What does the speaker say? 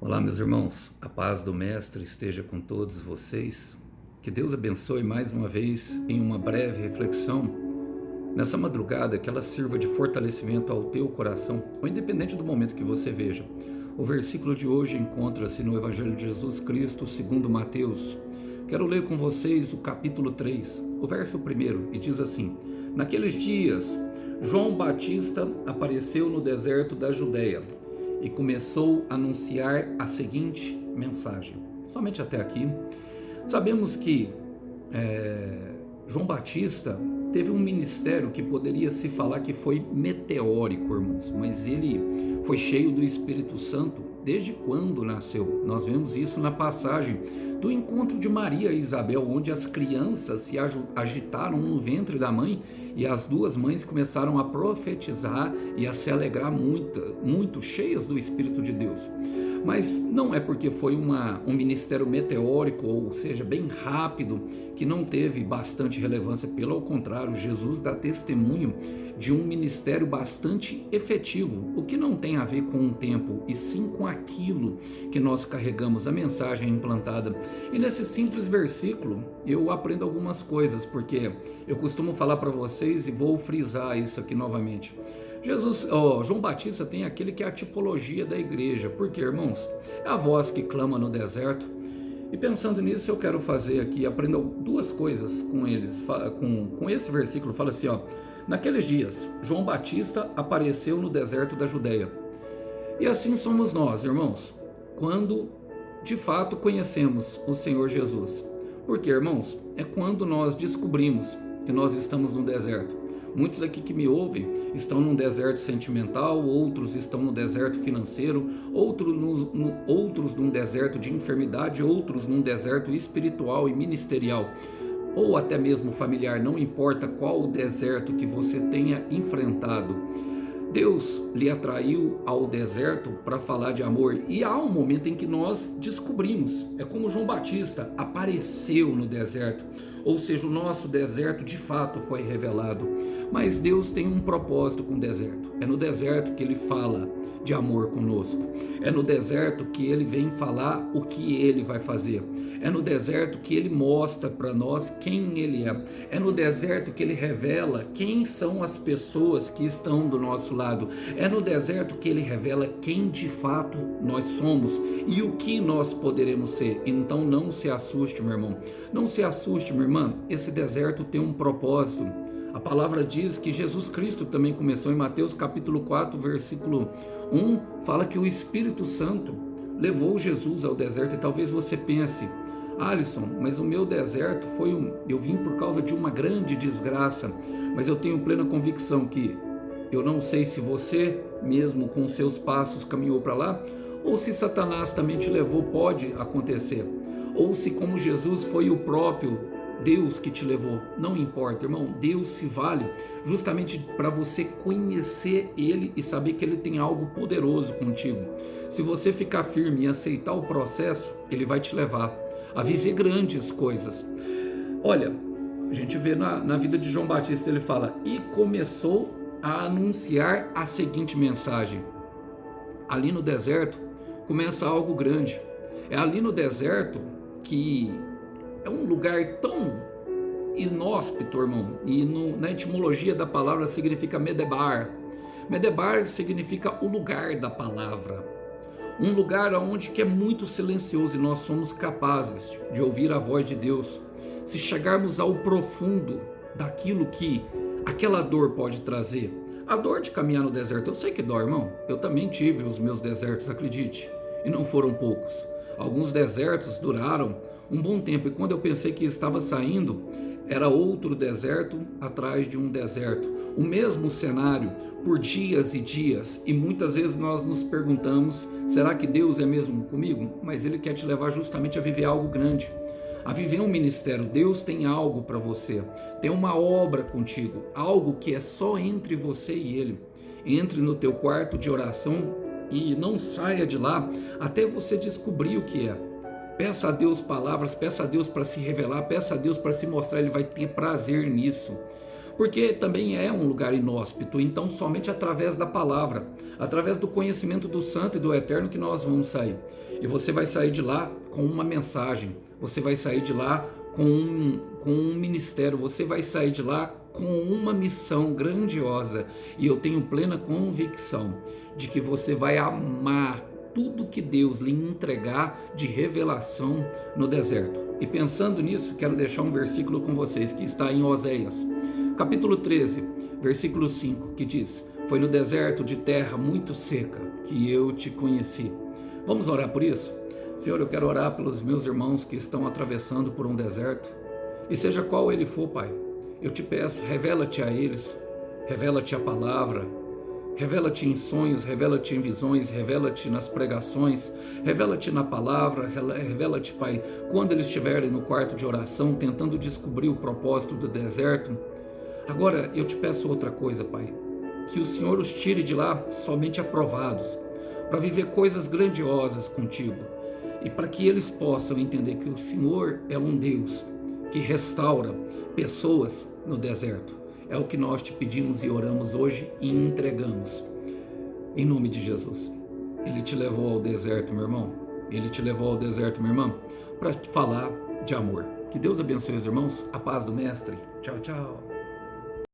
Olá, meus irmãos, a paz do Mestre esteja com todos vocês. Que Deus abençoe mais uma vez em uma breve reflexão nessa madrugada, que ela sirva de fortalecimento ao teu coração, ou independente do momento que você veja. O versículo de hoje encontra-se no Evangelho de Jesus Cristo, segundo Mateus. Quero ler com vocês o capítulo 3, o verso 1, e diz assim: Naqueles dias, João Batista apareceu no deserto da Judeia e começou a anunciar a seguinte mensagem. Somente até aqui. Sabemos que João Batista teve um ministério que poderia se falar que foi meteórico, irmãos, mas ele foi cheio do Espírito Santo desde quando nasceu. Nós vemos isso na passagem do encontro de Maria e Isabel, onde as crianças se agitaram no ventre da mãe e as duas mães começaram a profetizar e a se alegrar muito cheias do Espírito de Deus. Mas não é porque foi um ministério meteórico, ou seja, bem rápido, que não teve bastante relevância. Pelo contrário, Jesus dá testemunho de um ministério bastante efetivo, o que não tem a ver com o tempo, e sim com aquilo que nós carregamos, a mensagem implantada. E nesse simples versículo, eu aprendo algumas coisas, porque eu costumo falar para vocês e vou frisar isso aqui novamente. João Batista tem aquele que é a tipologia da igreja, porque, irmãos, é a voz que clama no deserto. E pensando nisso, eu quero fazer aqui, aprender duas coisas com eles, com esse versículo. Fala assim, naqueles dias, João Batista apareceu no deserto da Judeia. E assim somos nós, irmãos, quando de fato conhecemos o Senhor Jesus. Porque, irmãos, é quando nós descobrimos que nós estamos no deserto. Muitos aqui que me ouvem estão num deserto sentimental, outros estão no deserto financeiro, outros num deserto de enfermidade, outros num deserto espiritual e ministerial, ou até mesmo familiar. Não importa qual o deserto que você tenha enfrentado, Deus lhe atraiu ao deserto para falar de amor, e há um momento em que nós descobrimos. É como João Batista apareceu no deserto, ou seja, o nosso deserto de fato foi revelado. Mas Deus tem um propósito com o deserto. É no deserto que Ele fala de amor conosco. É no deserto que Ele vem falar o que Ele vai fazer. É no deserto que Ele mostra para nós quem Ele é. É no deserto que Ele revela quem são as pessoas que estão do nosso lado. É no deserto que Ele revela quem de fato nós somos e o que nós poderemos ser. Então não se assuste, meu irmão. Não se assuste, minha irmã. Esse deserto tem um propósito. A palavra diz que Jesus Cristo também começou em Mateus capítulo 4, versículo 1, fala que o Espírito Santo levou Jesus ao deserto. E talvez você pense: Alisson, mas o meu deserto eu vim por causa de uma grande desgraça. Mas eu tenho plena convicção que eu não sei se você mesmo com seus passos caminhou para lá, ou se Satanás também te levou. Pode acontecer. Ou se, como Jesus, foi o próprio Deus que te levou. Não importa, irmão. Deus se vale justamente para você conhecer Ele e saber que Ele tem algo poderoso contigo. Se você ficar firme e aceitar o processo, Ele vai te levar a viver grandes coisas. Olha, a gente vê na vida de João Batista, ele fala: e começou a anunciar a seguinte mensagem. Ali no deserto começa algo grande. É ali no deserto que é um lugar tão inóspito, irmão, e na etimologia da palavra significa Medebar. Medebar significa o lugar da palavra, um lugar onde que é muito silencioso e nós somos capazes de ouvir a voz de Deus. Se chegarmos ao profundo daquilo que aquela dor pode trazer, a dor de caminhar no deserto, eu sei que dói, irmão, eu também tive os meus desertos, acredite, e não foram poucos. Alguns desertos duraram um bom tempo, e quando eu pensei que estava saindo, era outro deserto atrás de um deserto, o mesmo cenário por dias e dias, e muitas vezes nós nos perguntamos: será que Deus é mesmo comigo? Mas Ele quer te levar justamente a viver algo grande, a viver um ministério. Deus tem algo para você, tem uma obra contigo, algo que é só entre você e Ele. Entre no teu quarto de oração e não saia de lá até você descobrir o que é. Peça a Deus palavras, peça a Deus para se revelar, peça a Deus para se mostrar. Ele vai ter prazer nisso. porque também é um lugar inóspito, então somente através da palavra, através do conhecimento do Santo e do Eterno que nós vamos sair. E você vai sair de lá com uma mensagem, você vai sair de lá com um ministério, você vai sair de lá com uma missão grandiosa. E eu tenho plena convicção de que você vai amar tudo que Deus lhe entregar de revelação no deserto. E pensando nisso, quero deixar um versículo com vocês que está em Oséias, capítulo 13, versículo 5, que diz: foi no deserto de terra muito seca que eu te conheci. Vamos orar por isso? Senhor, eu quero orar pelos meus irmãos que estão atravessando por um deserto, e seja qual ele for, Pai, eu te peço, revela-te a eles, revela-te a palavra, revela-te em sonhos, revela-te em visões, revela-te nas pregações, revela-te na palavra, revela-te, Pai, quando eles estiverem no quarto de oração, tentando descobrir o propósito do deserto. Agora, eu te peço outra coisa, Pai, que o Senhor os tire de lá somente aprovados, para viver coisas grandiosas contigo, e para que eles possam entender que o Senhor é um Deus que restaura pessoas no deserto. É o que nós te pedimos e oramos hoje e entregamos, em nome de Jesus. Ele te levou ao deserto, meu irmão, ele te levou ao deserto, minha irmã, para falar de amor. Que Deus abençoe os irmãos, a paz do Mestre. Tchau, tchau.